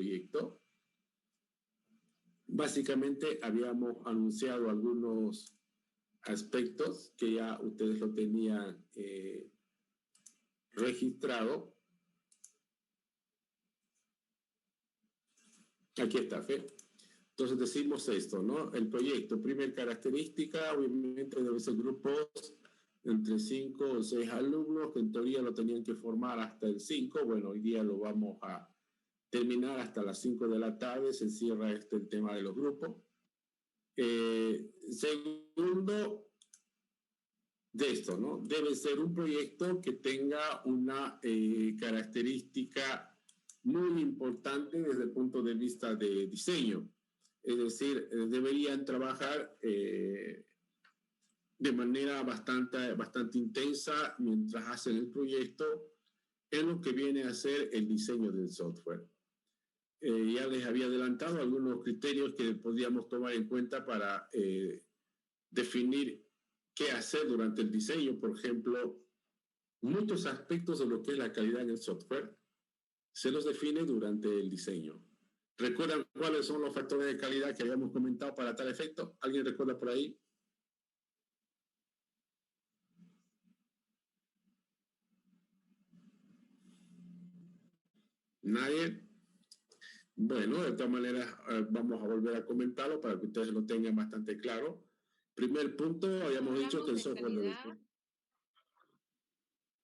proyecto. Básicamente habíamos anunciado algunos aspectos que ya ustedes lo tenían registrado. Aquí está, Fe. Entonces decimos esto, ¿no? El proyecto, primera característica, obviamente debe ser grupos entre 5 o 6 alumnos, que en teoría lo tenían que formar hasta el 5. Bueno, hoy día lo vamos a terminar hasta las 5 de la tarde, se cierra el tema de los grupos. Segundo, de esto, ¿no? Debe ser un proyecto que tenga una característica muy importante desde el punto de vista de diseño. Es decir, deberían trabajar de manera bastante intensa mientras hacen el proyecto en lo que viene a ser el diseño del software. Ya les había adelantado algunos criterios que podríamos tomar en cuenta para definir qué hacer durante el diseño. Por ejemplo, muchos aspectos de lo que es la calidad en el software se los define durante el diseño. ¿Recuerdan cuáles son los factores de calidad que habíamos comentado para tal efecto? ¿Alguien recuerda por ahí? ¿Nadie? Bueno, de todas maneras, vamos a volver a comentarlo para que ustedes lo tengan bastante claro. Primer punto, habíamos dicho que el software debe ser...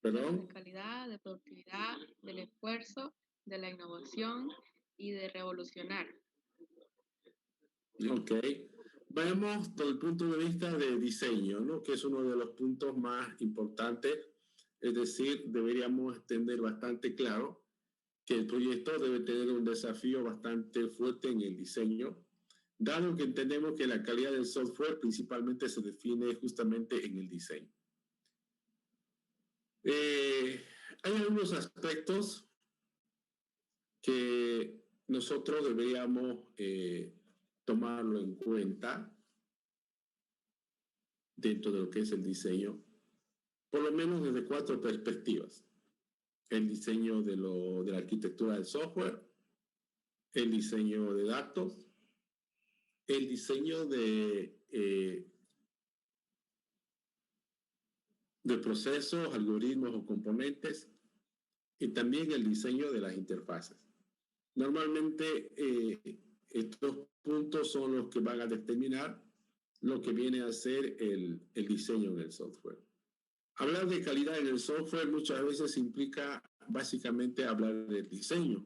¿Perdón? De calidad, de productividad, del esfuerzo, de la innovación y de revolucionar. Ok. Vayamos desde el punto de vista de diseño, ¿no? Que es uno de los puntos más importantes. Es decir, deberíamos tener bastante claro que el proyecto debe tener un desafío bastante fuerte en el diseño, dado que entendemos que la calidad del software principalmente se define justamente en el diseño. Hay algunos aspectos que nosotros deberíamos tomarlo en cuenta dentro de lo que es el diseño, por lo menos desde 4 perspectivas. El diseño de la arquitectura del software, el diseño de datos, el diseño de procesos, algoritmos o componentes, y también el diseño de las interfaces. Normalmente estos puntos son los que van a determinar lo que viene a ser el diseño en el software. Hablar de calidad en el software muchas veces implica básicamente hablar del diseño,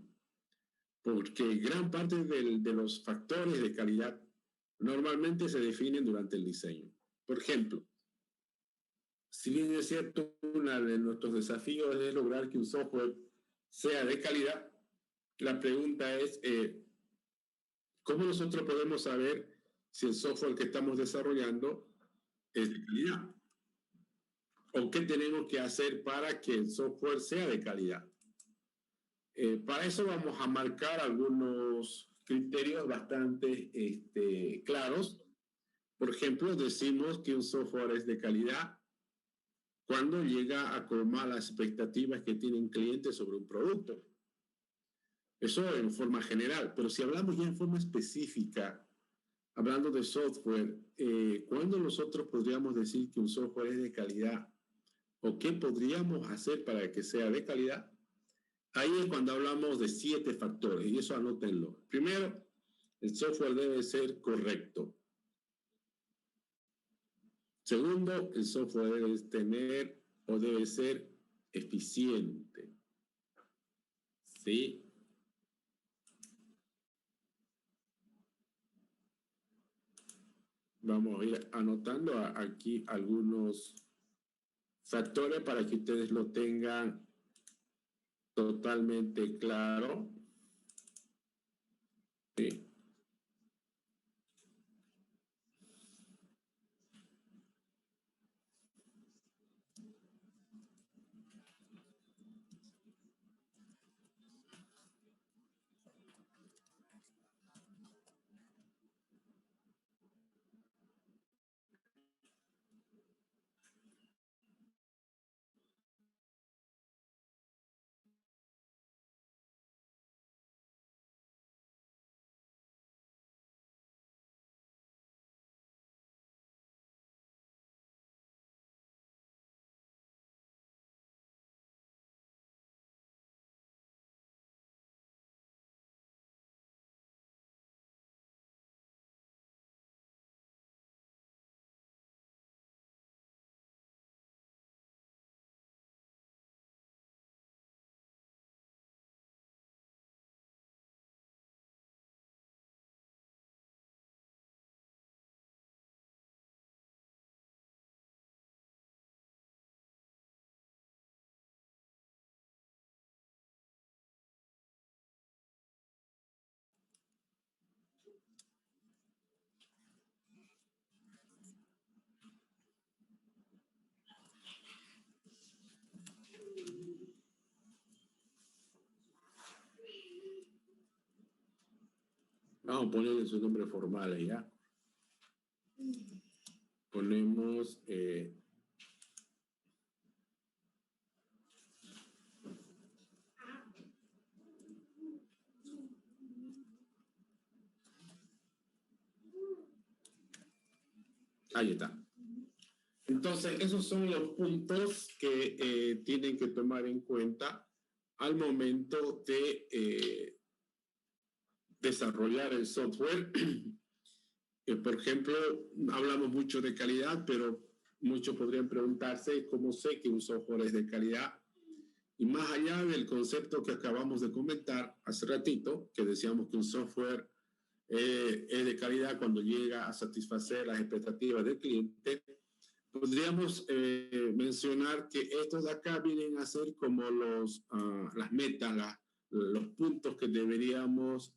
porque gran parte de los factores de calidad normalmente se definen durante el diseño. Por ejemplo, si bien es cierto, uno de nuestros desafíos es lograr que un software sea de calidad, la pregunta es, ¿cómo nosotros podemos saber si el software que estamos desarrollando es de calidad? ¿O qué tenemos que hacer para que el software sea de calidad? Para eso vamos a marcar algunos criterios bastante claros. Por ejemplo, decimos que un software es de calidad cuando llega a colmar las expectativas que tienen clientes sobre un producto. Eso en forma general, pero si hablamos ya en forma específica, hablando de software, ¿cuándo nosotros podríamos decir que un software es de calidad? ¿O qué podríamos hacer para que sea de calidad? Ahí es cuando hablamos de 7 factores, y eso anótenlo. Primero, el software debe ser correcto. Segundo, el software debe tener o debe ser eficiente. ¿Sí? Vamos a ir anotando aquí algunos factores para que ustedes lo tengan totalmente claro. Sí. Vamos a ponerle su nombre formal ya. Ponemos ahí está. Entonces, esos son los puntos que tienen que tomar en cuenta al momento de desarrollar el software. Por ejemplo, hablamos mucho de calidad, pero muchos podrían preguntarse cómo sé que un software es de calidad. Y más allá del concepto que acabamos de comentar hace ratito, que decíamos que un software es de calidad cuando llega a satisfacer las expectativas del cliente, podríamos mencionar que estos de acá vienen a ser como las metas, los puntos que deberíamos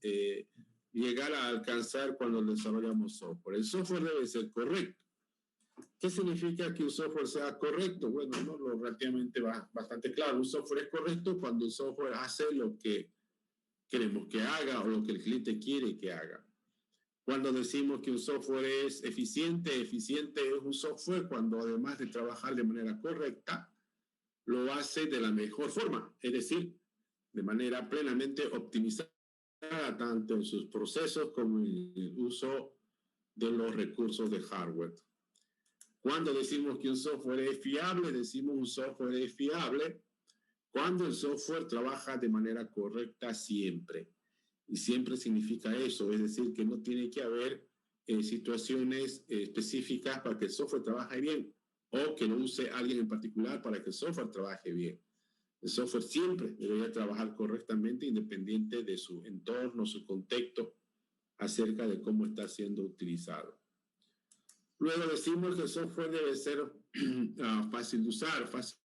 llegar a alcanzar cuando desarrollamos software. El software debe ser correcto. ¿Qué significa que un software sea correcto? Bueno, no, lo relativamente bastante claro. Un software es correcto cuando el software hace lo que queremos que haga o lo que el cliente quiere que haga. Cuando decimos que un software es eficiente, eficiente es un software cuando además de trabajar de manera correcta, lo hace de la mejor forma, es decir, de manera plenamente optimizada, tanto en sus procesos como en el uso de los recursos de hardware. Cuando decimos que un software es fiable, decimos un software es fiable cuando el software trabaja de manera correcta siempre. Y siempre significa eso, es decir, que no tiene que haber situaciones específicas para que el software trabaje bien o que lo use alguien en particular para que el software trabaje bien. El software siempre debería trabajar correctamente independiente de su entorno, su contexto, acerca de cómo está siendo utilizado. Luego decimos que el software debe ser fácil de usar. Fácil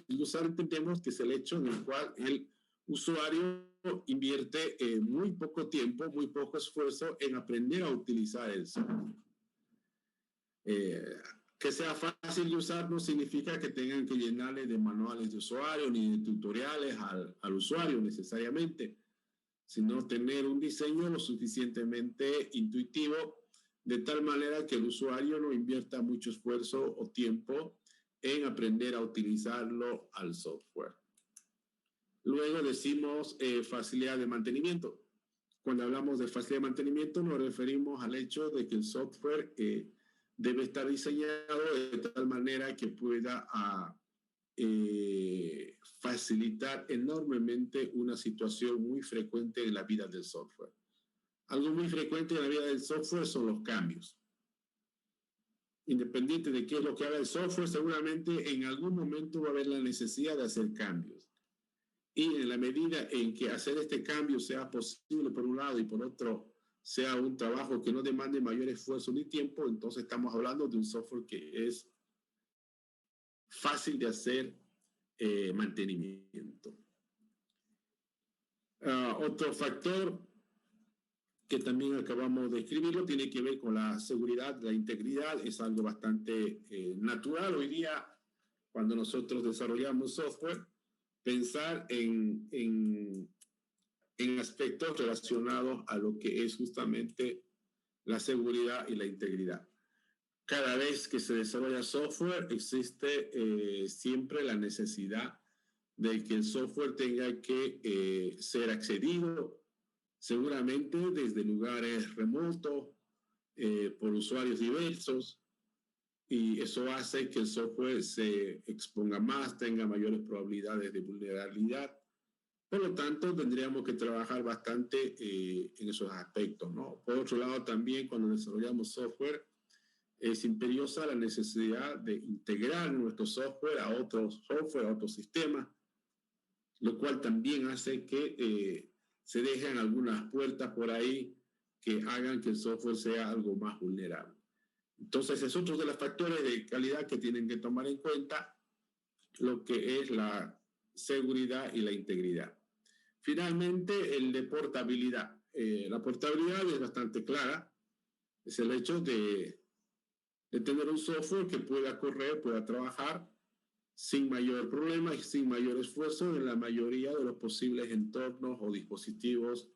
de usar entendemos que es el hecho en el cual el usuario invierte muy poco tiempo, muy poco esfuerzo en aprender a utilizar el software. Que sea fácil de usar no significa que tengan que llenarle de manuales de usuario ni de tutoriales al usuario necesariamente, sino tener un diseño lo suficientemente intuitivo de tal manera que el usuario no invierta mucho esfuerzo o tiempo en aprender a utilizarlo al software. Luego decimos facilidad de mantenimiento. Cuando hablamos de facilidad de mantenimiento nos referimos al hecho de que el software debe estar diseñado de tal manera que pueda facilitar enormemente una situación muy frecuente en la vida del software. Algo muy frecuente en la vida del software son los cambios. Independiente de qué es lo que haga el software, seguramente en algún momento va a haber la necesidad de hacer cambios. Y en la medida en que hacer este cambio sea posible por un lado y por otro sea un trabajo que no demande mayor esfuerzo ni tiempo, entonces estamos hablando de un software que es fácil de hacer mantenimiento. Otro factor que también acabamos de escribirlo tiene que ver con la seguridad, la integridad. Es algo bastante natural hoy día cuando nosotros desarrollamos software, pensar en aspectos relacionados a lo que es justamente la seguridad y la integridad. Cada vez que se desarrolla software existe siempre la necesidad de que el software tenga que ser accedido seguramente desde lugares remotos por usuarios diversos, y eso hace que el software se exponga más, tenga mayores probabilidades de vulnerabilidad. Por lo tanto, tendríamos que trabajar bastante en esos aspectos, ¿no? Por otro lado, también cuando desarrollamos software, es imperiosa la necesidad de integrar nuestro software a otros software, a otros sistemas, lo cual también hace que se dejen algunas puertas por ahí que hagan que el software sea algo más vulnerable. Entonces, es otro de los factores de calidad que tienen que tomar en cuenta lo que es la seguridad y la integridad. Finalmente, el de portabilidad. La portabilidad es bastante clara. Es el hecho de tener un software que pueda correr, pueda trabajar sin mayor problema y sin mayor esfuerzo en la mayoría de los posibles entornos o dispositivos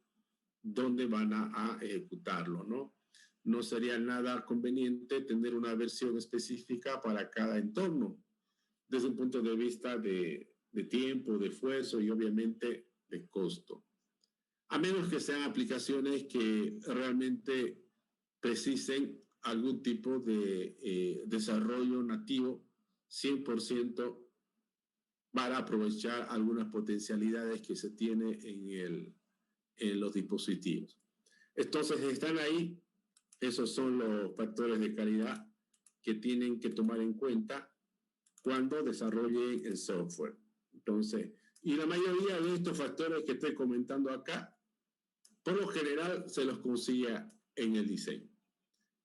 dónde van a ejecutarlo, ¿no? No sería nada conveniente tener una versión específica para cada entorno, desde un punto de vista de tiempo, de esfuerzo y obviamente de costo. A menos que sean aplicaciones que realmente precisen algún tipo de desarrollo nativo 100% para aprovechar algunas potencialidades que se tiene en los dispositivos. Entonces están ahí, esos son los factores de calidad que tienen que tomar en cuenta cuando desarrollen el software. Entonces, y la mayoría de estos factores que estoy comentando acá, por lo general se los consigue en el diseño.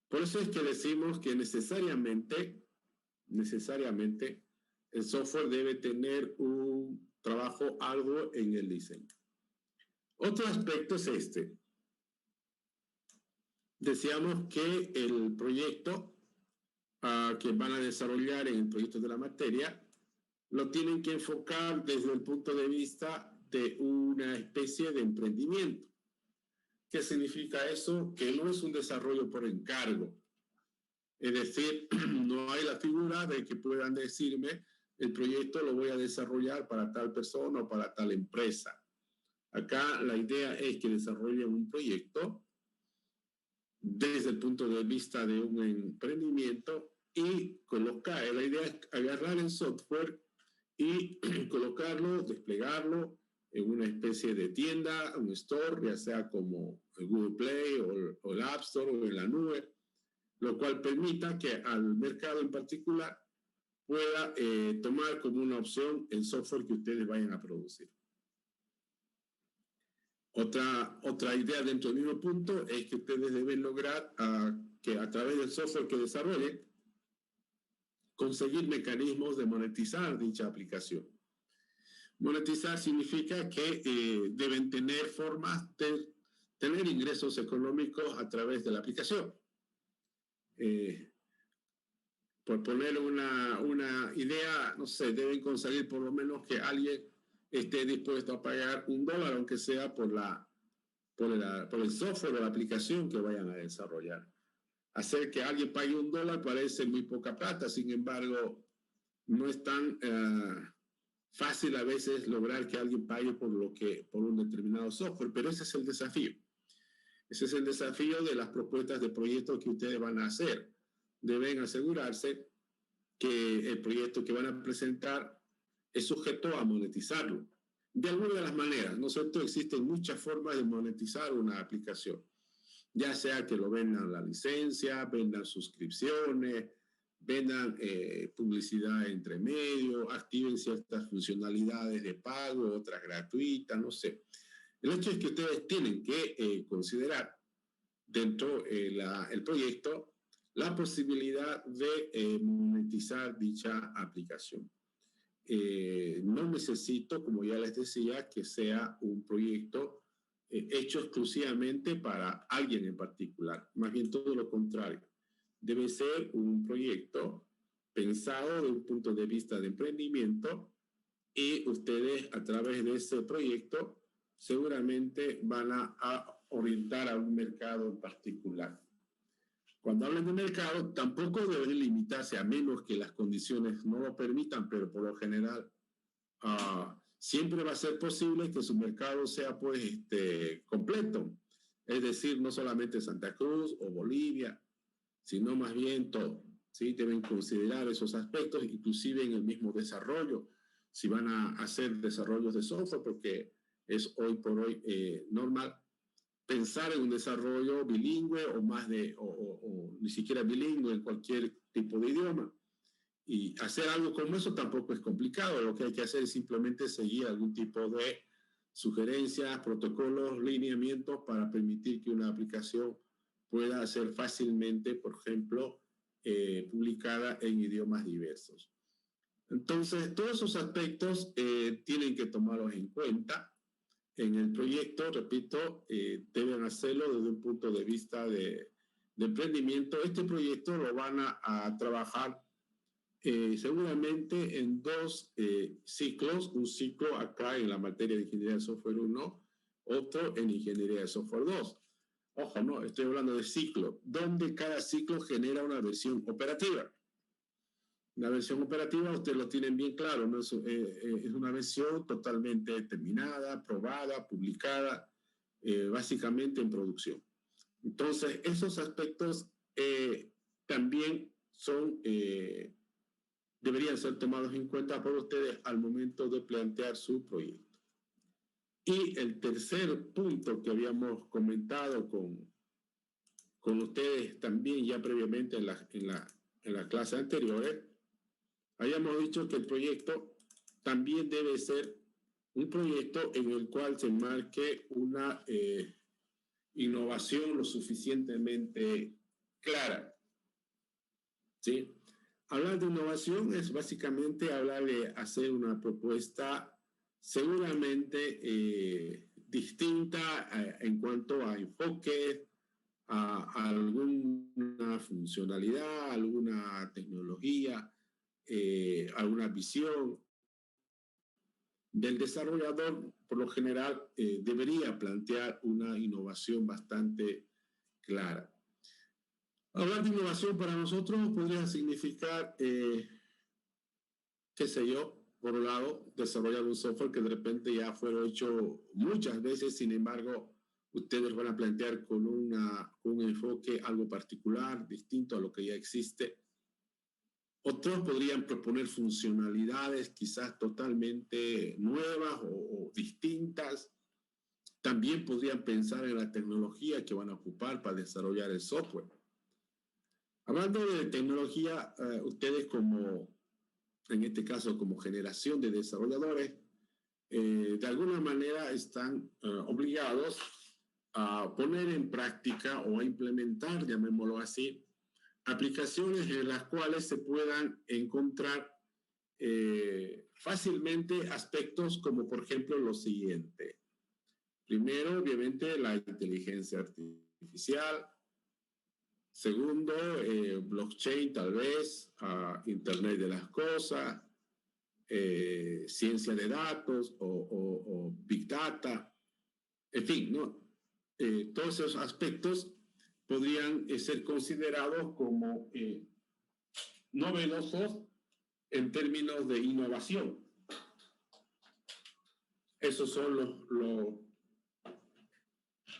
Por eso es que decimos que necesariamente el software debe tener un trabajo arduo en el diseño. Otro aspecto es este. Decíamos que el proyecto que van a desarrollar en el proyecto de la materia lo tienen que enfocar desde el punto de vista de una especie de emprendimiento. ¿Qué significa eso? Que no es un desarrollo por encargo. Es decir, no hay la figura de que puedan decirme el proyecto lo voy a desarrollar para tal persona o para tal empresa. Acá la idea es que desarrollen un proyecto desde el punto de vista de un emprendimiento y colocar, la idea es agarrar el software y colocarlo, desplegarlo en una especie de tienda, un store, ya sea como el Google Play o el App Store o en la nube, lo cual permita que al mercado en particular pueda tomar como una opción el software que ustedes vayan a producir. Otra idea dentro del mismo punto es que ustedes deben lograr que a través del software que desarrollen, conseguir mecanismos de monetizar dicha aplicación. Monetizar significa que deben tener formas de tener ingresos económicos a través de la aplicación. Por poner una idea, no sé, deben conseguir por lo menos que alguien esté dispuesto a pagar $1, aunque sea por el software o la aplicación que vayan a desarrollar. Hacer que alguien pague $1 parece muy poca plata, sin embargo, no es tan fácil a veces lograr que alguien pague por un determinado software, pero ese es el desafío. Ese es el desafío de las propuestas de proyectos que ustedes van a hacer. Deben asegurarse que el proyecto que van a presentar es sujeto a monetizarlo. De alguna de las maneras, ¿no es cierto? Existen muchas formas de monetizar una aplicación, ya sea que lo vendan la licencia, vendan suscripciones, vendan publicidad entre medio, activen ciertas funcionalidades de pago, otras gratuitas, no sé. El hecho es que ustedes tienen que considerar dentro del proyecto la posibilidad de monetizar dicha aplicación. No necesito, como ya les decía, que sea un proyecto hecho exclusivamente para alguien en particular. Más bien todo lo contrario. Debe ser un proyecto pensado desde un punto de vista de emprendimiento y ustedes a través de ese proyecto seguramente van a orientar a un mercado en particular. Cuando hablan de mercado, tampoco deben limitarse a menos que las condiciones no lo permitan, pero por lo general siempre va a ser posible que su mercado sea pues completo. Es decir, no solamente Santa Cruz o Bolivia, sino más bien todo. ¿Sí? Deben considerar esos aspectos, inclusive en el mismo desarrollo, si van a hacer desarrollos de software, porque es hoy por hoy normal pensar en un desarrollo bilingüe o ni siquiera bilingüe en cualquier tipo de idioma. Y hacer algo como eso tampoco es complicado. Lo que hay que hacer es simplemente seguir algún tipo de sugerencias, protocolos, lineamientos para permitir que una aplicación pueda ser fácilmente, por ejemplo, publicada en idiomas diversos. Entonces, todos esos aspectos tienen que tomarlos en cuenta. En el proyecto, repito, deben hacerlo desde un punto de vista de emprendimiento. Este proyecto lo van a trabajar seguramente en dos ciclos. Un ciclo acá en la materia de Ingeniería de Software 1 otro en ingeniería de software 2. Ojo, no, estoy hablando de ciclo, donde cada ciclo genera una versión operativa. La versión operativa, ustedes lo tienen bien claro, ¿no? Es una versión totalmente determinada, probada, publicada, básicamente en producción. Entonces, esos aspectos también son, deberían ser tomados en cuenta por ustedes al momento de plantear su proyecto. Y el tercer punto que habíamos comentado con ustedes también ya previamente en la clase anteriores, habíamos dicho que el proyecto también debe ser un proyecto en el cual se marque una innovación lo suficientemente clara. ¿Sí? Hablar de innovación es básicamente hablar de hacer una propuesta seguramente distinta en cuanto a enfoque, a alguna funcionalidad, alguna tecnología, alguna visión. Del desarrollador, por lo general, debería plantear una innovación bastante clara. Hablar de innovación para nosotros podría significar, qué sé yo, por un lado, desarrollar un software que de repente ya fue hecho muchas veces, sin embargo, ustedes van a plantear con un enfoque algo particular, distinto a lo que ya existe. Otros podrían proponer funcionalidades quizás totalmente nuevas o distintas. También podrían pensar en la tecnología que van a ocupar para desarrollar el software. Hablando de tecnología, ustedes en este caso como generación de desarrolladores, de alguna manera están obligados a poner en práctica o a implementar, llamémoslo así, aplicaciones en las cuales se puedan encontrar fácilmente aspectos como por ejemplo lo siguiente. Primero, obviamente, la inteligencia artificial. Segundo, blockchain tal vez, Internet de las cosas, ciencia de datos o Big Data. En fin, ¿no? Todos esos aspectos podrían ser considerados como novedosos en términos de innovación. Esos son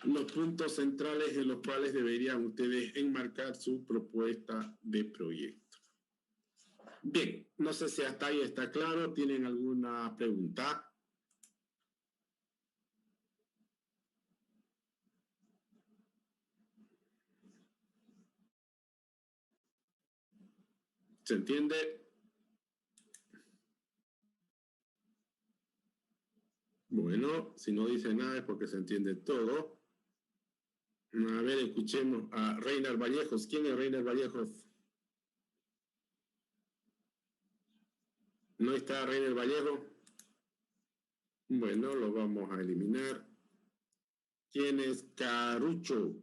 los puntos centrales en los cuales deberían ustedes enmarcar su propuesta de proyecto. Bien, no sé si hasta ahí está claro. ¿Tienen alguna pregunta? ¿Se entiende? Bueno, si no dice nada es porque se entiende todo. A ver, escuchemos a Reiner Vallejos. ¿Quién es Reiner Vallejos? ¿No está Reiner Vallejo? Bueno, lo vamos a eliminar. ¿Quién es Carullo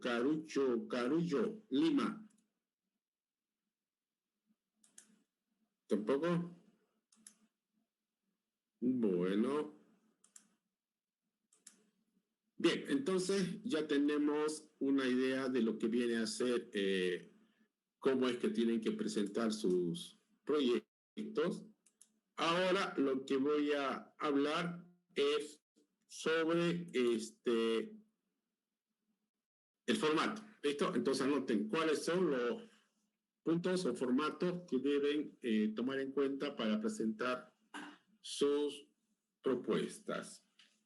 Lima? ¿Tampoco? Bueno. Bien, entonces ya tenemos una idea de lo que viene a ser, cómo es que tienen que presentar sus proyectos. Ahora lo que voy a hablar es sobre el formato. ¿Listo? Entonces anoten cuáles son los puntos o formatos que deben tomar en cuenta para presentar sus propuestas.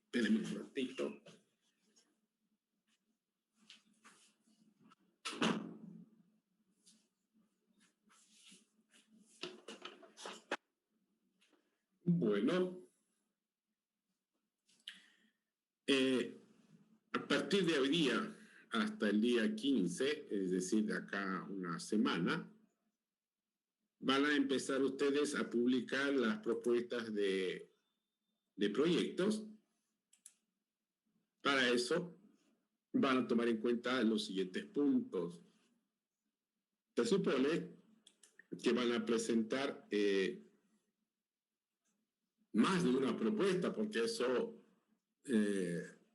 Espérenme un ratito. Bueno, a partir de hoy día hasta el día 15, es decir, de acá una semana, van a empezar ustedes a publicar las propuestas de proyectos. Para eso van a tomar en cuenta los siguientes puntos. Se supone que van a presentar más de una propuesta, porque eso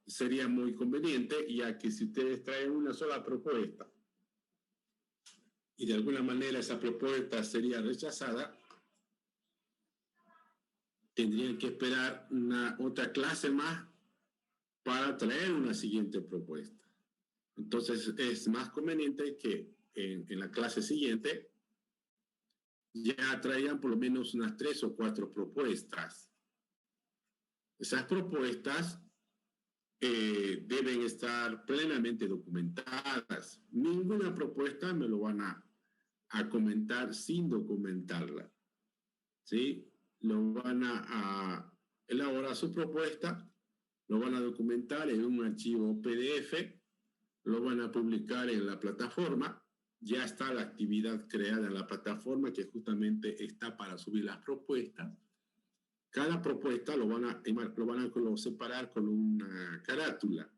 sería muy conveniente, ya que si ustedes traen una sola propuesta y de alguna manera esa propuesta sería rechazada, tendrían que esperar otra clase más para traer una siguiente propuesta. Entonces es más conveniente que en la clase siguiente ya traigan por lo menos unas 3 o 4 propuestas. Esas propuestas deben estar plenamente documentadas. Ninguna propuesta me lo van a comentar sin documentarla, ¿sí? Lo van a elaborar su propuesta, lo van a documentar en un archivo PDF, lo van a publicar en la plataforma. Ya está la actividad creada en la plataforma que justamente está para subir las propuestas. Cada propuesta lo van a separar con una carátula.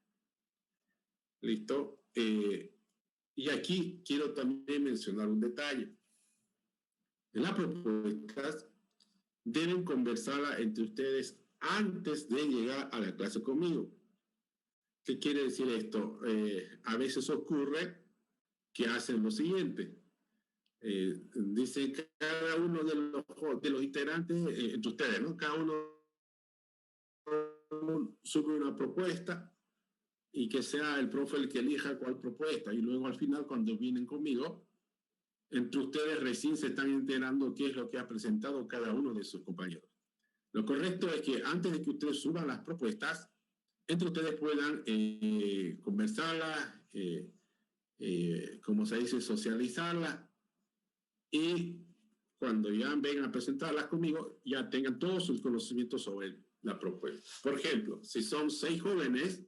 ¿Listo? Y aquí quiero también mencionar un detalle. En las propuestas deben conversarla entre ustedes antes de llegar a la clase conmigo. ¿Qué quiere decir esto? A veces ocurre que hacen lo siguiente. Dice cada uno de los integrantes, entre ustedes, ¿no? Cada uno sube una propuesta y que sea el profe el que elija cuál propuesta. Y luego al final, cuando vienen conmigo, entre ustedes recién se están enterando qué es lo que ha presentado cada uno de sus compañeros. Lo correcto es que antes de que ustedes suban las propuestas, entre ustedes puedan conversarlas, como se dice, socializarlas, y cuando ya vengan a presentarlas conmigo, ya tengan todos sus conocimientos sobre la propuesta. Por ejemplo, si son 6 jóvenes,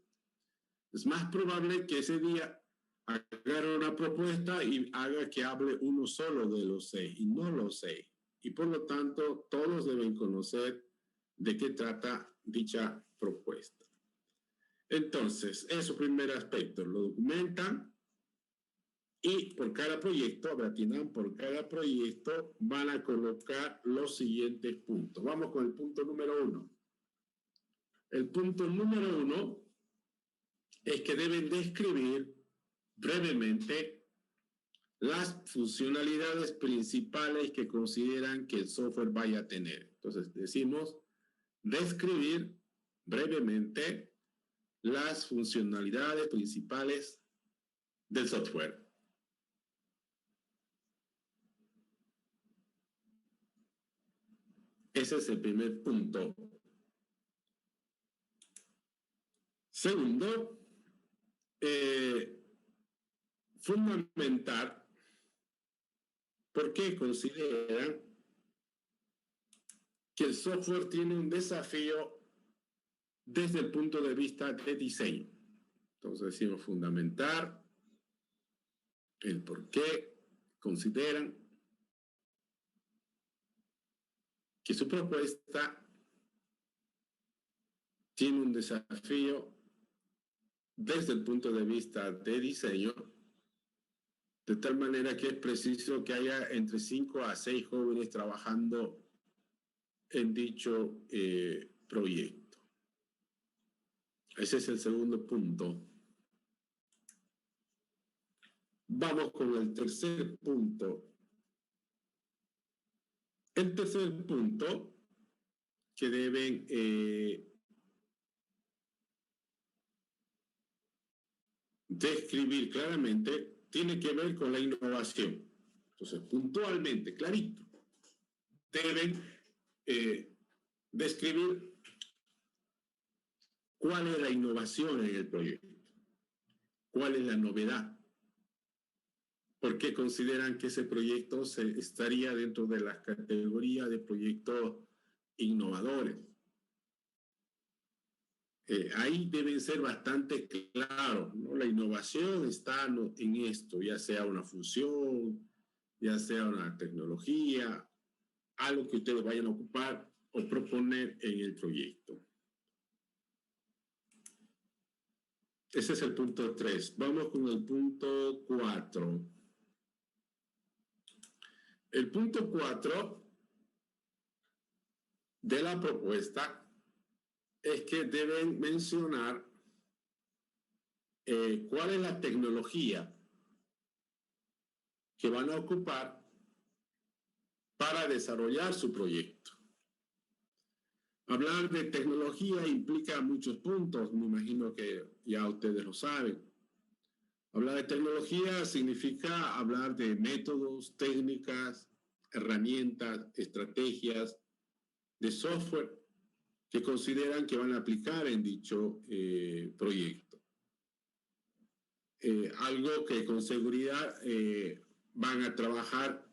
es más probable que ese día agarre una propuesta y haga que hable uno solo de los 6 y no los 6. Y por lo tanto, todos deben conocer de qué trata dicha propuesta. Entonces, eso primer aspecto, lo documentan y por cada proyecto, por cada proyecto van a colocar los siguientes puntos. Vamos con el punto número 1. El punto número 1 es que deben describir brevemente las funcionalidades principales que consideran que el software vaya a tener. Entonces decimos describir brevemente las funcionalidades principales del software. Ese es el primer punto. Segundo, fundamentar por qué consideran que el software tiene un desafío desde el punto de vista de diseño. Entonces decimos fundamentar el por qué consideran que su propuesta tiene un desafío desde el punto de vista de diseño, de tal manera que es preciso que haya entre 5 a 6 jóvenes trabajando en dicho proyecto. Ese es el segundo punto. Vamos con el tercer punto. El tercer punto que deben describir claramente tiene que ver con la innovación. Entonces, puntualmente, clarito, deben describir cuál es la innovación en el proyecto, cuál es la novedad, por qué consideran que ese proyecto estaría dentro de la categoría de proyectos innovadores. Ahí deben ser bastante claros, ¿no? La innovación está en esto, ya sea una función, ya sea una tecnología, algo que ustedes vayan a ocupar o proponer en el proyecto. Ese es el punto 3. Vamos con el punto 4. El punto 4 de la propuesta es que deben mencionar cuál es la tecnología que van a ocupar para desarrollar su proyecto. Hablar de tecnología implica muchos puntos, me imagino que ya ustedes lo saben. Hablar de tecnología significa hablar de métodos, técnicas, herramientas, estrategias, de software que consideran que van a aplicar en dicho proyecto. Algo que con seguridad van a trabajar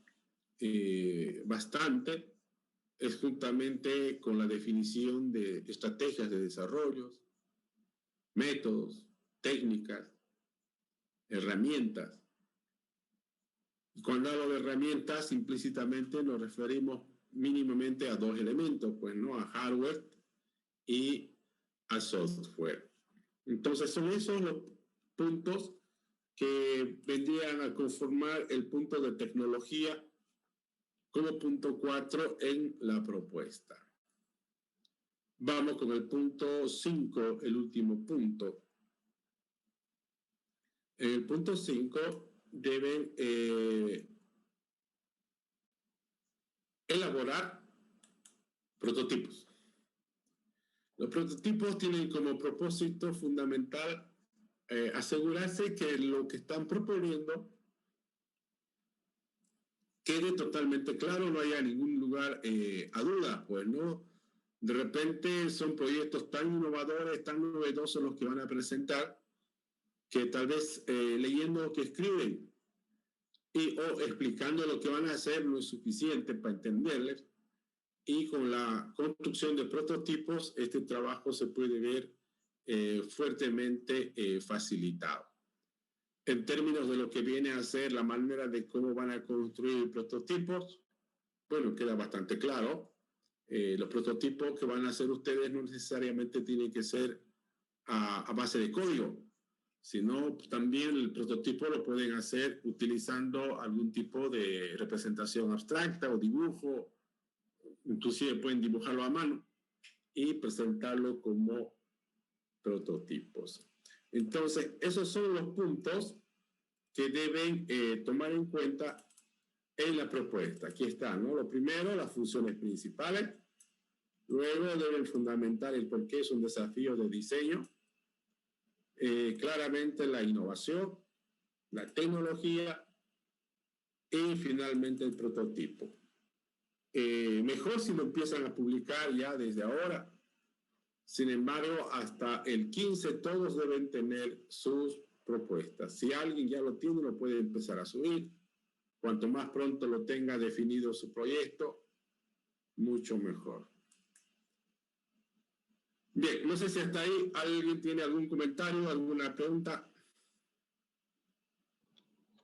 bastante es juntamente con la definición de estrategias de desarrollo, métodos, técnicas, herramientas. Y cuando hablo de herramientas, implícitamente nos referimos mínimamente a dos elementos, pues, ¿no? A hardware y a software. Entonces, son esos los puntos que vendrían a conformar el punto de tecnología como punto 4 en la propuesta. Vamos con el punto 5, el último punto. En el punto 5 deben elaborar prototipos. Los prototipos tienen como propósito fundamental asegurarse que lo que están proponiendo quede totalmente claro, no haya ningún lugar a duda, pues, ¿no? De repente son proyectos tan innovadores, tan novedosos los que van a presentar, que tal vez leyendo lo que escriben o explicando lo que van a hacer no es suficiente para entenderles, y con la construcción de prototipos este trabajo se puede ver fuertemente facilitado. En términos de lo que viene a ser la manera de cómo van a construir prototipos, bueno, queda bastante claro. Los prototipos que van a hacer ustedes no necesariamente tienen que ser a base de código, sino también el prototipo lo pueden hacer utilizando algún tipo de representación abstracta o dibujo. Inclusive pueden dibujarlo a mano y presentarlo como prototipos. Entonces, esos son los puntos que deben tomar en cuenta en la propuesta. Aquí está, ¿no? Lo primero, las funciones principales. Luego deben fundamentar el por qué es un desafío de diseño. Claramente la innovación, la tecnología y finalmente el prototipo. Mejor si lo empiezan a publicar ya desde ahora. Sin embargo, hasta el 15 todos deben tener sus propuestas. Si alguien ya lo tiene, lo puede empezar a subir. Cuanto más pronto lo tenga definido su proyecto, mucho mejor. Bien, no sé si hasta ahí alguien tiene algún comentario, alguna pregunta.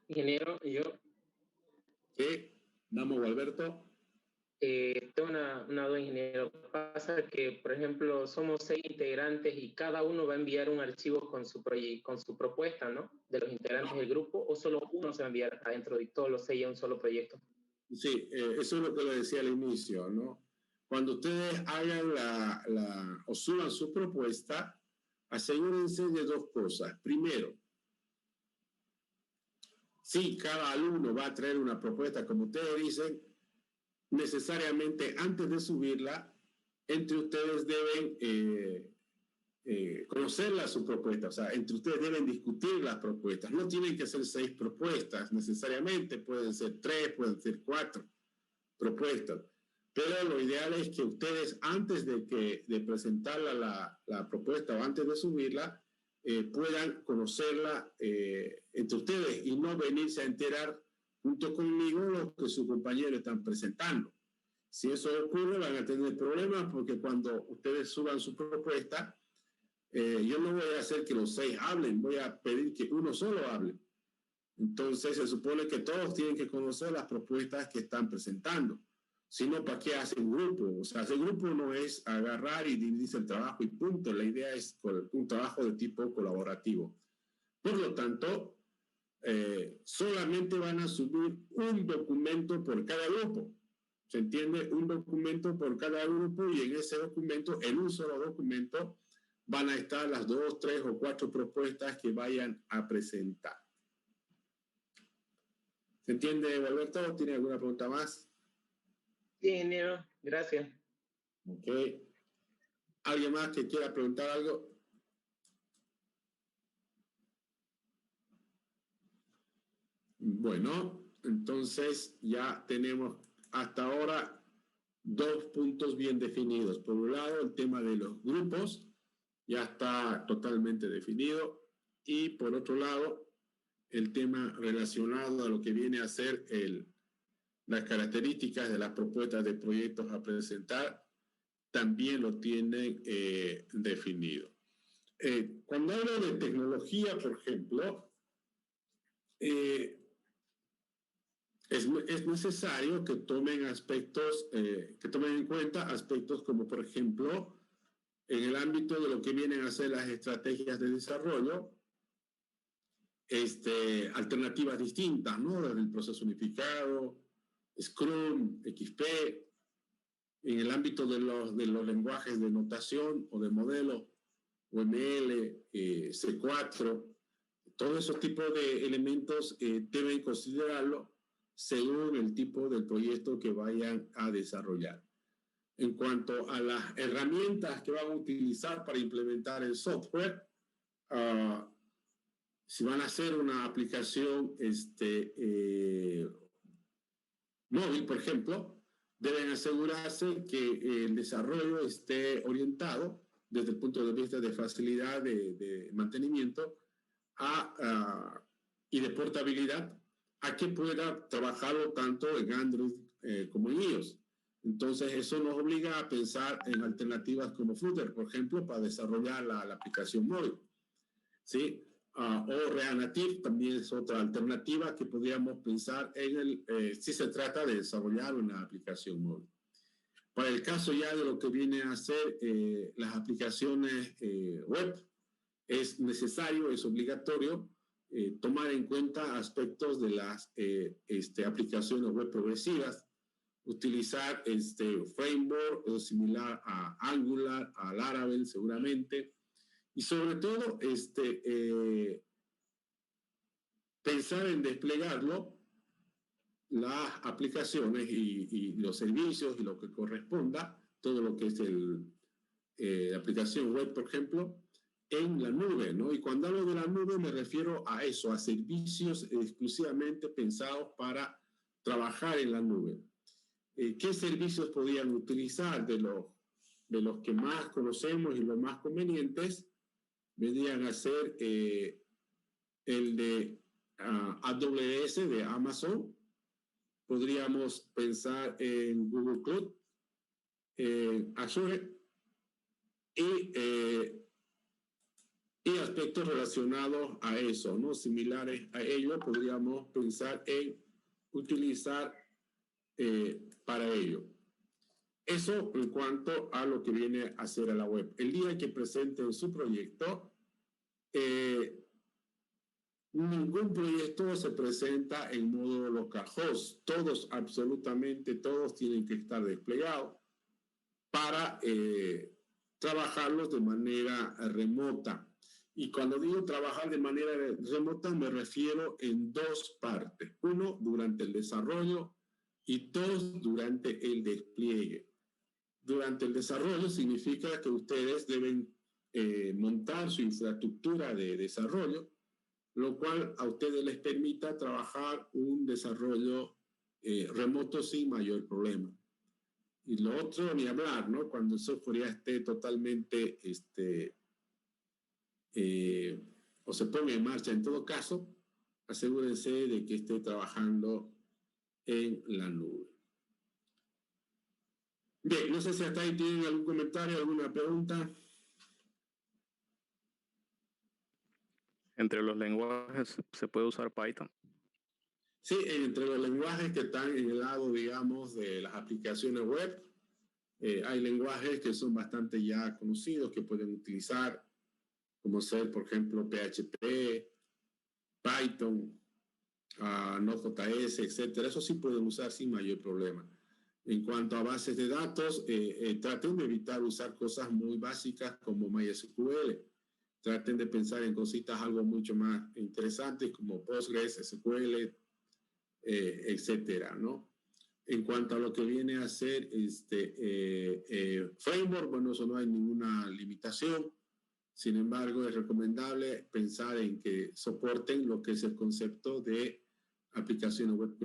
Ingeniero, yo. Sí, Damo Alberto. Tengo una duda, ingeniero. Pasa que, por ejemplo, somos 6 integrantes y cada uno va a enviar un archivo con su propuesta, ¿no? De los integrantes del grupo, o solo uno se va a enviar adentro de todos los 6 a un solo proyecto. Sí, eso es lo que le decía al inicio, ¿no? Cuando ustedes hagan o suban su propuesta, asegúrense de dos cosas. Primero, si cada alumno va a traer una propuesta, como ustedes dicen, necesariamente antes de subirla, entre ustedes deben conocerla su propuesta, o sea, entre ustedes deben discutir las propuestas. No tienen que ser 6 propuestas necesariamente, pueden ser 3, pueden ser 4 propuestas. Pero lo ideal es que ustedes, antes de presentar la propuesta o antes de subirla, puedan conocerla entre ustedes y no venirse a enterar junto conmigo lo que sus compañeros están presentando. Si eso ocurre, van a tener problemas porque cuando ustedes suban su propuesta, yo no voy a hacer que los 6 hablen, voy a pedir que uno solo hable. Entonces, se supone que todos tienen que conocer las propuestas que están presentando. Si no, ¿para qué hacen grupo? O sea, hacer grupo no es agarrar y dividirse el trabajo y punto. La idea es un trabajo de tipo colaborativo. Por lo tanto, solamente van a subir un documento por cada grupo. ¿Se entiende? Un documento por cada grupo y en ese documento, en un solo documento, van a estar las 2, 3 o 4 propuestas que vayan a presentar. ¿Se entiende, Alberto? ¿Tiene alguna pregunta más? Sí, ingeniero, gracias. Ok. ¿Alguien más que quiera preguntar algo? Bueno, entonces ya tenemos hasta ahora 2 puntos bien definidos. Por un lado, el tema de los grupos ya está totalmente definido, y por otro lado, el tema relacionado a lo que viene a ser las características de las propuestas de proyectos a presentar también lo tienen definido. Cuando hablo de tecnología, por ejemplo, es necesario que tomen en cuenta aspectos como, por ejemplo, en el ámbito de lo que vienen a ser las estrategias de desarrollo, alternativas distintas, ¿no? Desde el proceso unificado, Scrum, XP, en el ámbito de los lenguajes de notación o de modelo, UML, C4, todos esos tipos de elementos deben considerarlo según el tipo del proyecto que vayan a desarrollar. En cuanto a las herramientas que van a utilizar para implementar el software, si van a hacer una aplicación móvil, por ejemplo, deben asegurarse que el desarrollo esté orientado desde el punto de vista de facilidad de mantenimiento y de portabilidad, a que pueda trabajarlo tanto en Android como en iOS. Entonces, eso nos obliga a pensar en alternativas como Flutter, por ejemplo, para desarrollar la aplicación móvil, ¿sí? O Reanative también es otra alternativa que podríamos pensar si se trata de desarrollar una aplicación móvil. Para el caso ya de lo que viene a ser las aplicaciones web, es necesario, es obligatorio tomar en cuenta aspectos de las aplicaciones web progresivas, utilizar framework similar a Angular, a Laravel seguramente, y sobre todo pensar en desplegarlo, las aplicaciones y los servicios y lo que corresponda, todo lo que es la aplicación web, por ejemplo, en la nube, ¿no? Y cuando hablo de la nube me refiero a eso, a servicios exclusivamente pensados para trabajar en la nube. ¿Qué servicios podrían utilizar? De los que más conocemos y los más convenientes, vendrían a ser el de AWS de Amazon. Podríamos pensar en Google Cloud, Azure y aspectos relacionados a eso, ¿no? Similares a ello, podríamos pensar en utilizar para ello. Eso en cuanto a lo que viene a ser a la web. El día que presenten su proyecto, ningún proyecto se presenta en modo localhost. Todos, absolutamente todos, tienen que estar desplegados para trabajarlos de manera remota. Y cuando digo trabajar de manera remota, me refiero en 2 partes. 1, durante el desarrollo, y 2, durante el despliegue. Durante el desarrollo significa que ustedes deben montar su infraestructura de desarrollo, lo cual a ustedes les permita trabajar un desarrollo remoto sin mayor problema. Y lo otro, ni hablar, ¿no? Cuando el software ya esté totalmente, o se ponga en marcha, en todo caso, asegúrense de que esté trabajando en la nube. Bien, no sé si hasta ahí tienen algún comentario, alguna pregunta. Entre los lenguajes se puede usar Python. Sí, entre los lenguajes que están en el lado, digamos, de las aplicaciones web, hay lenguajes que son bastante ya conocidos, que pueden utilizar, como ser, por ejemplo, PHP, Python, Node.js, etcétera. Eso sí pueden usar sin mayor problema. En cuanto a bases de datos, traten de evitar usar cosas muy básicas como MySQL. Traten de pensar en cositas algo mucho más interesantes como Postgres, SQL, etcétera, ¿no? En cuanto a lo que viene a ser framework, bueno, eso no hay ninguna limitación. Sin embargo, es recomendable pensar en que soporten lo que es el concepto de aplicaciones web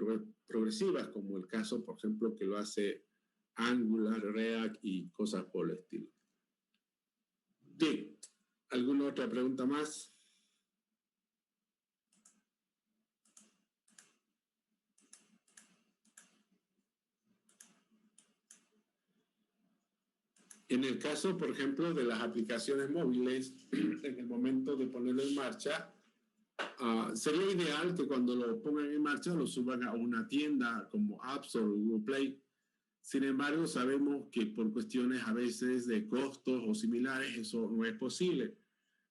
progresivas, como el caso, por ejemplo, que lo hace Angular, React y cosas por el estilo. Bien, ¿alguna otra pregunta más? En el caso, por ejemplo, de las aplicaciones móviles, en el momento de ponerlo en marcha, sería ideal que cuando lo pongan en marcha lo suban a una tienda como App Store o Google Play. Sin embargo, sabemos que por cuestiones a veces de costos o similares eso no es posible.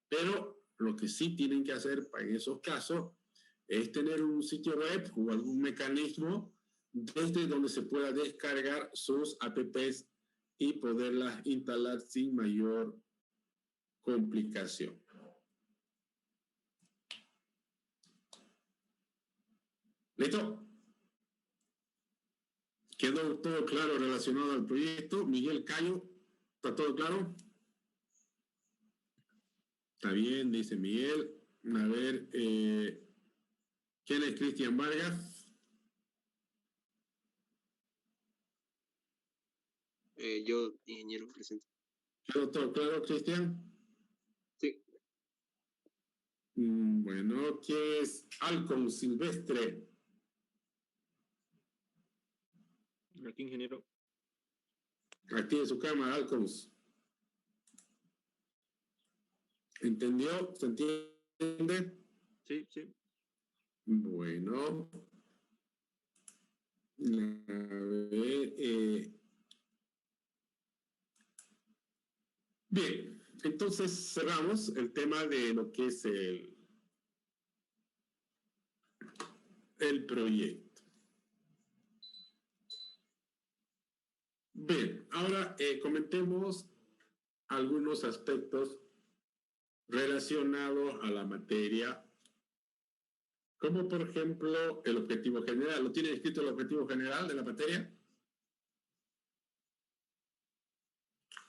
Pero lo que sí tienen que hacer en esos casos es tener un sitio web o algún mecanismo desde donde se pueda descargar sus apps y poderlas instalar sin mayor complicación. ¿Listo? ¿Quedó todo claro relacionado al proyecto? Miguel Cayo, ¿está todo claro? Está bien, dice Miguel. A ver, ¿quién es Cristian Vargas? Yo, ingeniero, presente. ¿Quedó todo claro, Cristian? Sí. Bueno, ¿quién es Alcon Silvestre? Aquí, ingeniero. Active su cámara, Alcons. ¿Entendió? ¿Se entiende? Sí, sí. Bueno. A ver. Bien, entonces cerramos el tema de lo que es el proyecto. Bien, ahora comentemos algunos aspectos relacionados a la materia, como por ejemplo el objetivo general. ¿Lo tiene escrito el objetivo general de la materia?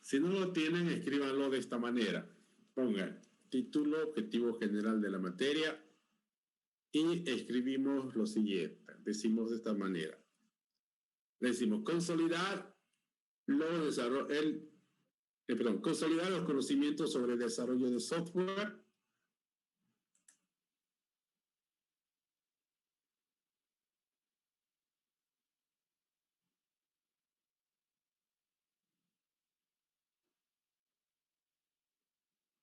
Si no lo tienen, escríbanlo de esta manera. Pongan título, objetivo general de la materia y escribimos lo siguiente. Decimos de esta manera. Decimos consolidar consolidar los conocimientos sobre el desarrollo de software,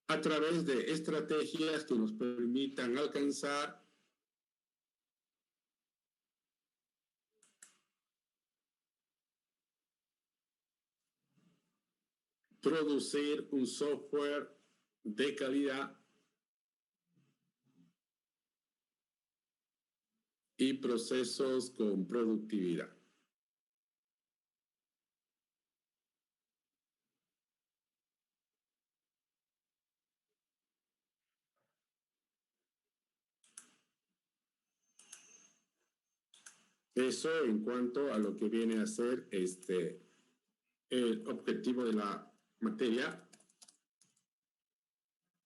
a través de estrategias que nos permitan alcanzar producir un software de calidad y procesos con productividad. Eso en cuanto a lo que viene a ser el objetivo de la materia.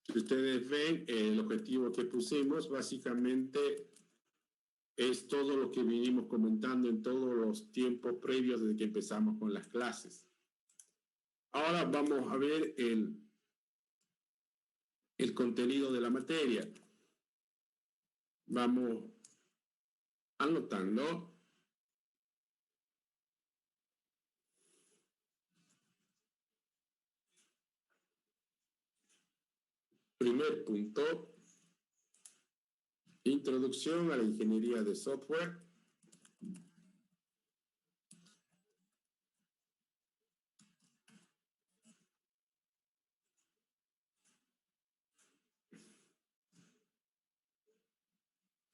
Si ustedes ven, el objetivo que pusimos básicamente es todo lo que vinimos comentando en todos los tiempos previos desde que empezamos con las clases. Ahora vamos a ver el contenido de la materia. Vamos anotando. Primer punto, introducción a la ingeniería de software.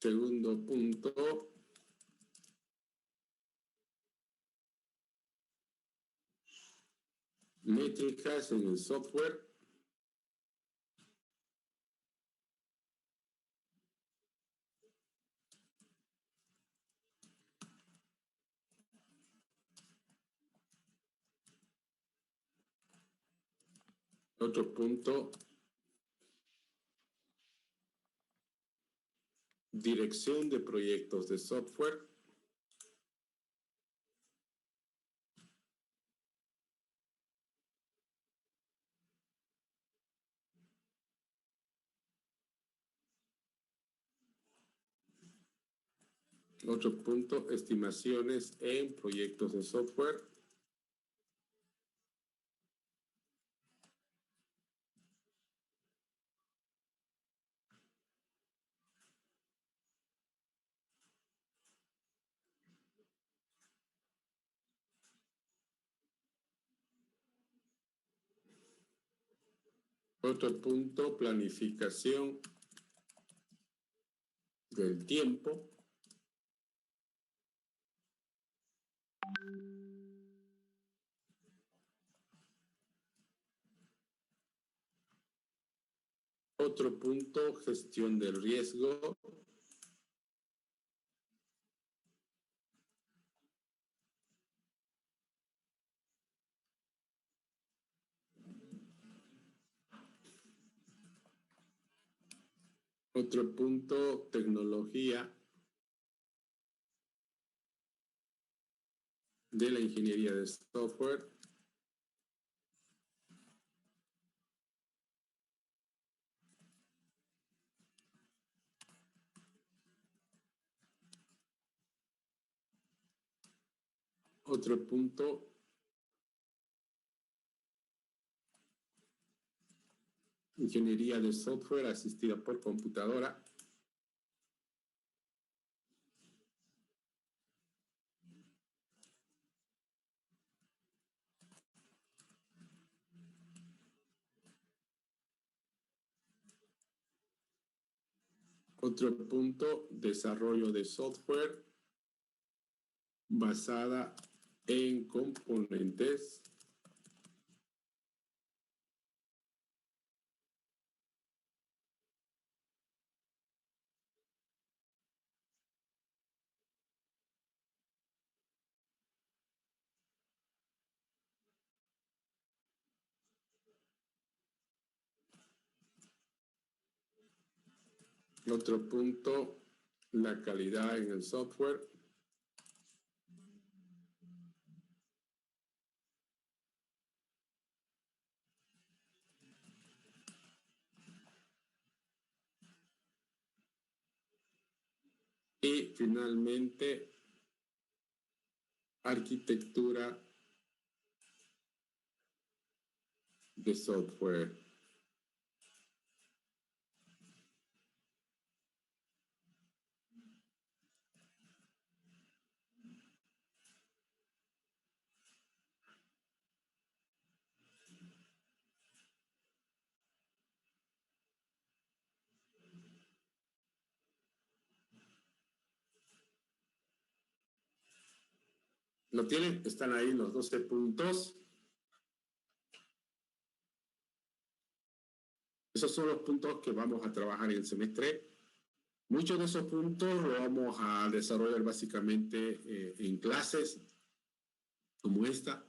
Segundo punto, métricas en el software. Otro punto, dirección de proyectos de software. Otro punto, estimaciones en proyectos de software. Otro punto, planificación del tiempo. Otro punto, gestión del riesgo. Otro punto, tecnología de la ingeniería de software. Otro punto, ingeniería de software asistida por computadora. Otro punto, desarrollo de software basada en componentes. Otro punto, la calidad en el software. Y finalmente, arquitectura de software. ¿Lo tienen? Están ahí los 12 puntos. Esos son los puntos que vamos a trabajar en el semestre. Muchos de esos puntos los vamos a desarrollar básicamente en clases como esta.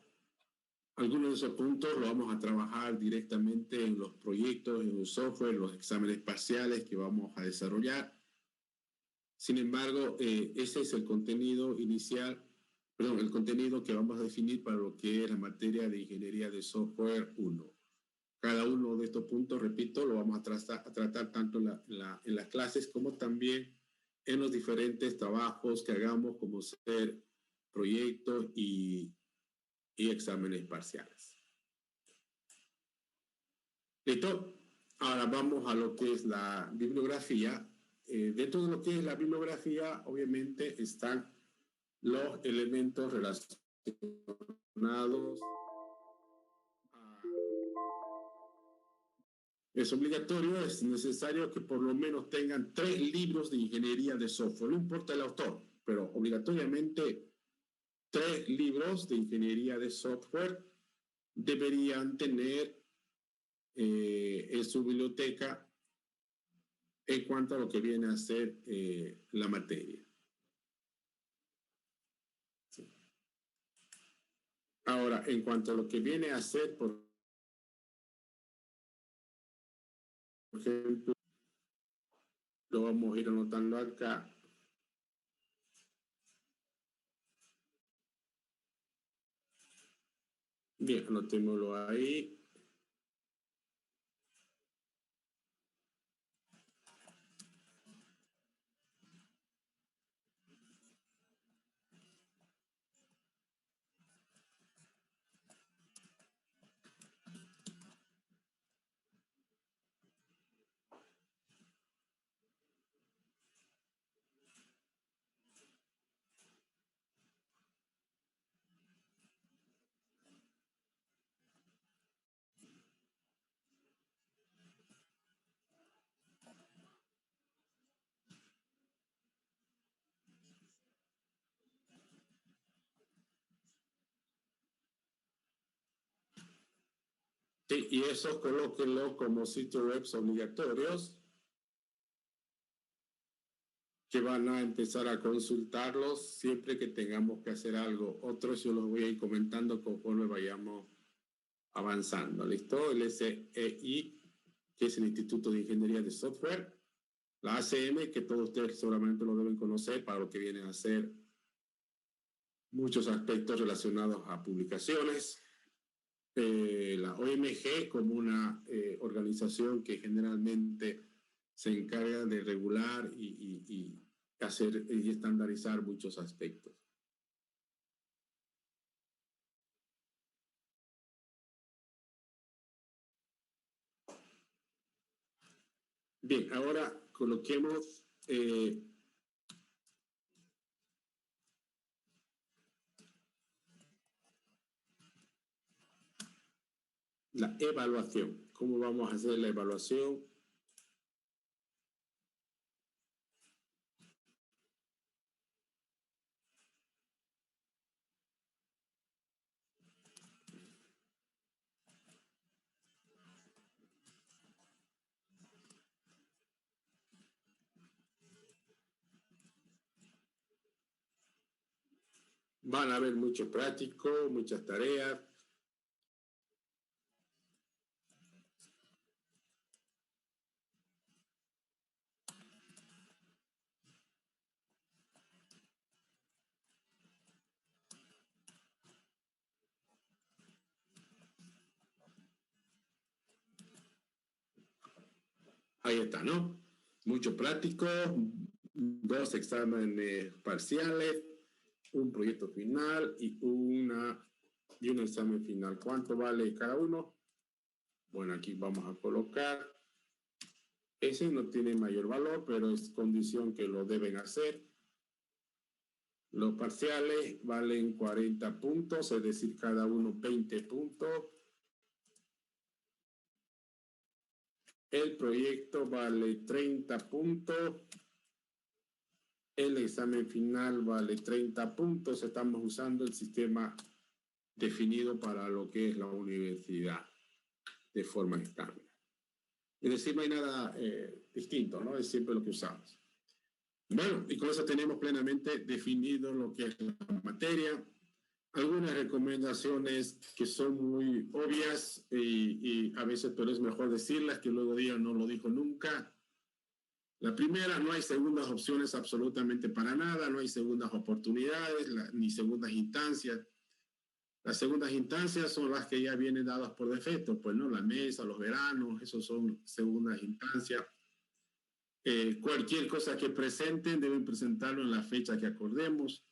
Algunos de esos puntos los vamos a trabajar directamente en los proyectos, en el software, los exámenes parciales que vamos a desarrollar. Sin embargo, ese es el contenido inicial, perdón, el contenido que vamos a definir para lo que es la materia de Ingeniería de Software 1. Cada uno de estos puntos, repito, lo vamos a tratar tanto en las clases como también en los diferentes trabajos que hagamos, como ser proyectos y exámenes parciales. ¿Listo? Ahora vamos a lo que es la bibliografía. Dentro de lo que es la bibliografía, obviamente, están los elementos relacionados. Es obligatorio, es necesario que por lo menos tengan 3 libros de ingeniería de software. No importa el autor, pero obligatoriamente 3 libros de ingeniería de software. deberían tener en su biblioteca en cuanto a lo que viene a ser la materia. Sí. Ahora, en cuanto a lo que viene a ser, por ejemplo, lo vamos a ir anotando acá. Bien, anotémoslo ahí. Sí, y eso colóquenlo como sitios web obligatorios que van a empezar a consultarlos siempre que tengamos que hacer algo. Otros yo los voy a ir comentando conforme vayamos avanzando. ¿Listo? El SEI, que es el Instituto de Ingeniería de Software. La ACM, que todos ustedes seguramente lo deben conocer para lo que vienen a ser muchos aspectos relacionados a publicaciones. La OMG, como una organización que generalmente se encarga de regular y hacer y estandarizar muchos aspectos. Bien, ahora coloquemos la evaluación. ¿Cómo vamos a hacer la evaluación? Van a haber muchos prácticos, muchas tareas. Ahí está, ¿no? Muchos prácticos, 2 exámenes parciales, un proyecto final y un examen final. ¿Cuánto vale cada uno? Bueno, aquí vamos a colocar. Ese no tiene mayor valor, pero es condición que lo deben hacer. Los parciales valen 40 puntos, es decir, cada uno 20 puntos. El proyecto vale 30 puntos. El examen final vale 30 puntos. Estamos usando el sistema definido para lo que es la universidad de forma estándar. Es decir, no hay nada distinto, ¿no? Es siempre lo que usamos. Bueno, y con eso tenemos plenamente definido lo que es la materia. Algunas recomendaciones que son muy obvias y a veces, pero es mejor decirlas que luego digan no lo dijo nunca. La primera, no hay segundas opciones absolutamente para nada, no hay segundas oportunidades ni segundas instancias. Las segundas instancias son las que ya vienen dadas por defecto, pues no, la mesa, los veranos, esos son segundas instancias. Cualquier cosa que presenten deben presentarlo en la fecha que acordemos.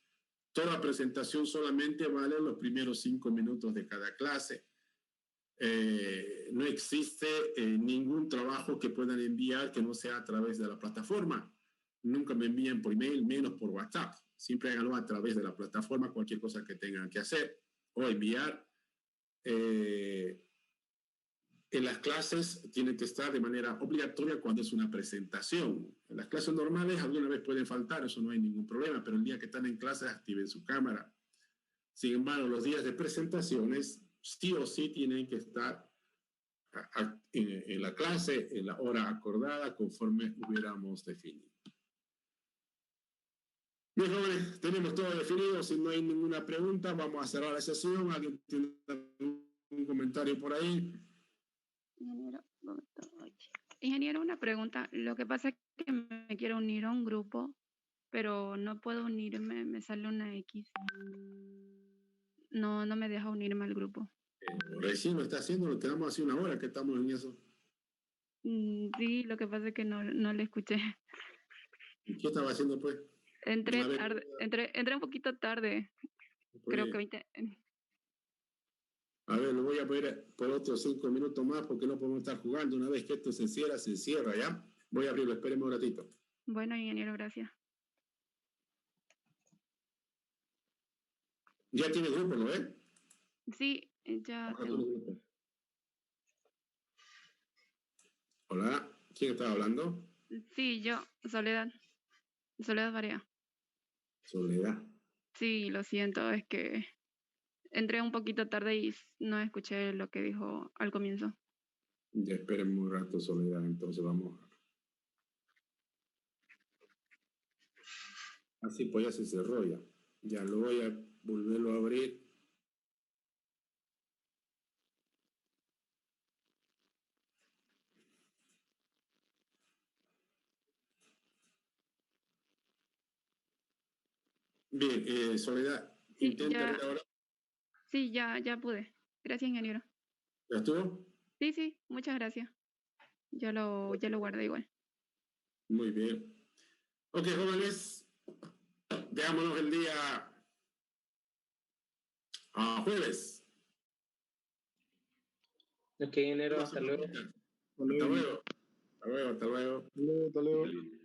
Toda presentación solamente vale los primeros 5 minutos de cada clase. No existe ningún trabajo que puedan enviar que no sea a través de la plataforma. Nunca me envíen por email, menos por WhatsApp. Siempre háganlo a través de la plataforma, cualquier cosa que tengan que hacer o enviar. En las clases tienen que estar de manera obligatoria cuando es una presentación. En las clases normales alguna vez pueden faltar, eso no hay ningún problema, pero el día que están en clase activen su cámara. Sin embargo, los días de presentaciones sí o sí tienen que estar en la clase en la hora acordada conforme hubiéramos definido. Bien, jóvenes, tenemos todo definido. Si no hay ninguna pregunta, vamos a cerrar la sesión. ¿Alguien tiene un comentario por ahí? Ingeniero, una pregunta. Lo que pasa es que me quiero unir a un grupo, pero no puedo unirme, me sale una X. No me deja unirme al grupo. Recién lo está haciendo, lo tenemos hace una hora que estamos en eso. Sí, lo que pasa es que no le escuché. ¿Y qué estaba haciendo, pues? Entré A ver, tarde, entré un poquito tarde. pues, Creo que 20. a ver, lo voy a poner por otros 5 minutos más porque no podemos estar jugando. Una vez que esto se cierra, ¿ya? Voy a abrirlo, espérenme un ratito. Bueno, ingeniero, gracias. Ya tiene grupo, ¿no ves? Sí, ya tengo. Hola, ¿quién está hablando? Sí, yo, Soledad Varea. Soledad. Sí, lo siento, es que entré un poquito tarde y no escuché lo que dijo al comienzo. Ya espérenme un rato, Soledad, entonces vamos. Así pues ya se cerró ya. Ya lo voy a volverlo a abrir. Bien, Soledad, Sí, intenta ver ahora. Sí, ya pude. Gracias, ingeniero. ¿Ya estuvo? Sí, muchas gracias. Ya lo guardé igual. Muy bien. Ok, jóvenes, veámonos el día jueves. Ok, ingeniero, hasta luego. Hasta luego. Hasta luego. Hasta luego. Hasta luego.